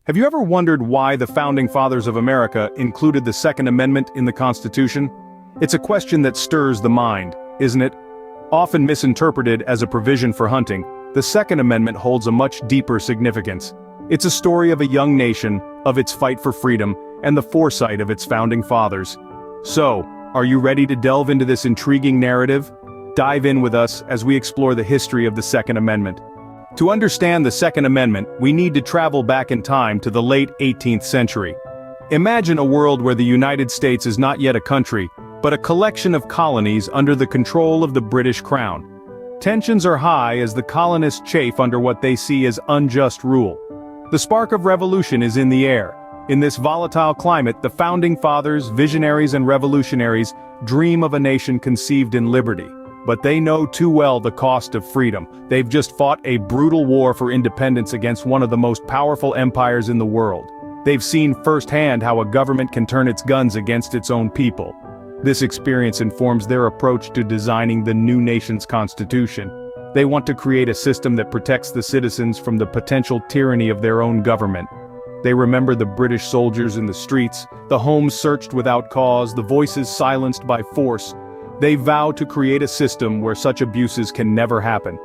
Have you ever wondered why the Founding Fathers of America included the Second Amendment in the Constitution? It's a question that stirs the mind, isn't it? Often misinterpreted as a provision for hunting, the Second Amendment holds a much deeper significance. It's a story of a young nation, of its fight for freedom, and the foresight of its founding fathers. So, are you ready to delve into this intriguing narrative? Dive in with us as we explore the history of the Second Amendment. To understand the Second Amendment, we need to travel back in time to the late 18th century. Imagine a world where the United States is not yet a country, but a collection of colonies under the control of the British Crown. Tensions are high as the colonists chafe under what they see as unjust rule. The spark of revolution is in the air. In this volatile climate, the Founding Fathers, visionaries and revolutionaries, dream of a nation conceived in liberty. But they know too well the cost of freedom. They've just fought a brutal war for independence against one of the most powerful empires in the world. They've seen firsthand how a government can turn its guns against its own people. This experience informs their approach to designing the new nation's constitution. They want to create a system that protects the citizens from the potential tyranny of their own government. They remember the British soldiers in the streets, the homes searched without cause, the voices silenced by force. They vow to create a system where such abuses can never happen.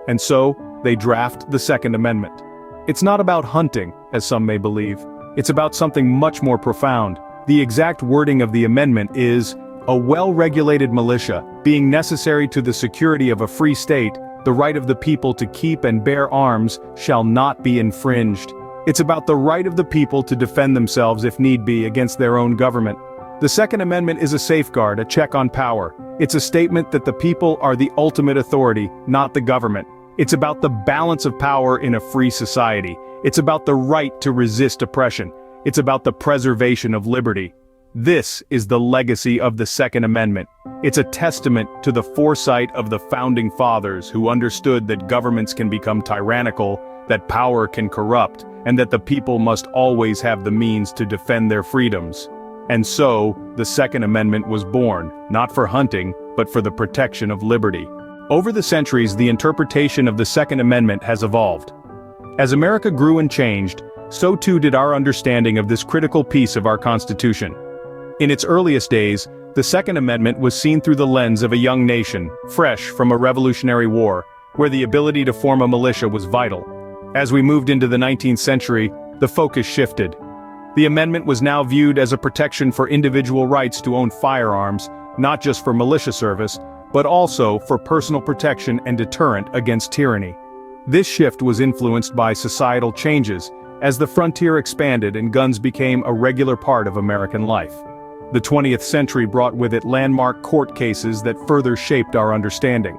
And so, they draft the Second Amendment. It's not about hunting, as some may believe. It's about something much more profound. The exact wording of the amendment is, a well-regulated militia, being necessary to the security of a free state, the right of the people to keep and bear arms, shall not be infringed. It's about the right of the people to defend themselves if need be against their own government. The Second Amendment is a safeguard, a check on power. It's a statement that the people are the ultimate authority, not the government. It's about the balance of power in a free society. It's about the right to resist oppression. It's about the preservation of liberty. This is the legacy of the Second Amendment. It's a testament to the foresight of the Founding Fathers who understood that governments can become tyrannical, that power can corrupt, and that the people must always have the means to defend their freedoms. And so, the Second Amendment was born, not for hunting, but for the protection of liberty. Over the centuries, the interpretation of the Second Amendment has evolved. As America grew and changed, so too did our understanding of this critical piece of our Constitution. In its earliest days, the Second Amendment was seen through the lens of a young nation, fresh from a Revolutionary War, where the ability to form a militia was vital. As we moved into the 19th century, the focus shifted. The amendment was now viewed as a protection for individual rights to own firearms, not just for militia service, but also for personal protection and deterrent against tyranny. This shift was influenced by societal changes, as the frontier expanded and guns became a regular part of American life. The 20th century brought with it landmark court cases that further shaped our understanding.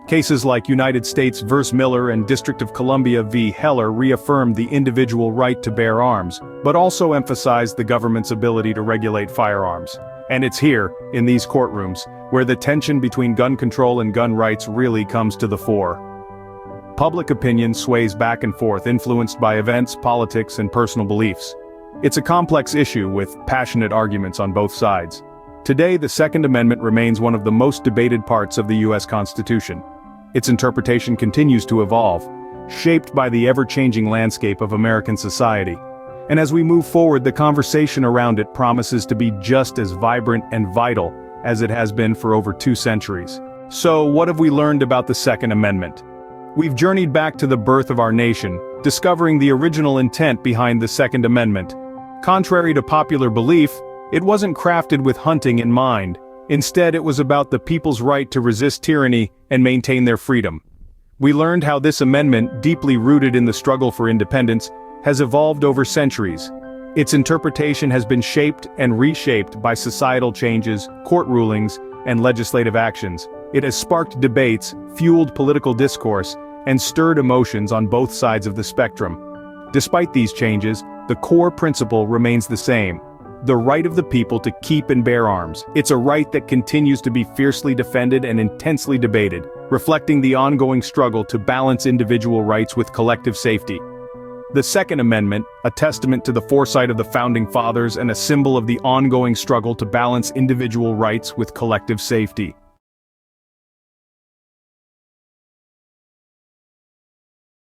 Cases like United States v. Miller and District of Columbia v. Heller reaffirmed the individual right to bear arms, but also emphasized the government's ability to regulate firearms. And it's here, in these courtrooms, where the tension between gun control and gun rights really comes to the fore. Public opinion sways back and forth, influenced by events, politics, and personal beliefs. It's a complex issue with passionate arguments on both sides. Today, the Second Amendment remains one of the most debated parts of the U.S. Constitution. Its interpretation continues to evolve, shaped by the ever-changing landscape of American society. And as we move forward, the conversation around it promises to be just as vibrant and vital as it has been for over 2 centuries. So, what have we learned about the Second Amendment? We've journeyed back to the birth of our nation, discovering the original intent behind the Second Amendment. Contrary to popular belief, it wasn't crafted with hunting in mind. Instead, it was about the people's right to resist tyranny and maintain their freedom. We learned how this amendment, deeply rooted in the struggle for independence, has evolved over centuries. Its interpretation has been shaped and reshaped by societal changes, court rulings, and legislative actions. It has sparked debates, fueled political discourse, and stirred emotions on both sides of the spectrum. Despite these changes, the core principle remains the same: the right of the people to keep and bear arms. It's a right that continues to be fiercely defended and intensely debated, reflecting the ongoing struggle to balance individual rights with collective safety. The Second Amendment, a testament to the foresight of the Founding Fathers and a symbol of the ongoing struggle to balance individual rights with collective safety.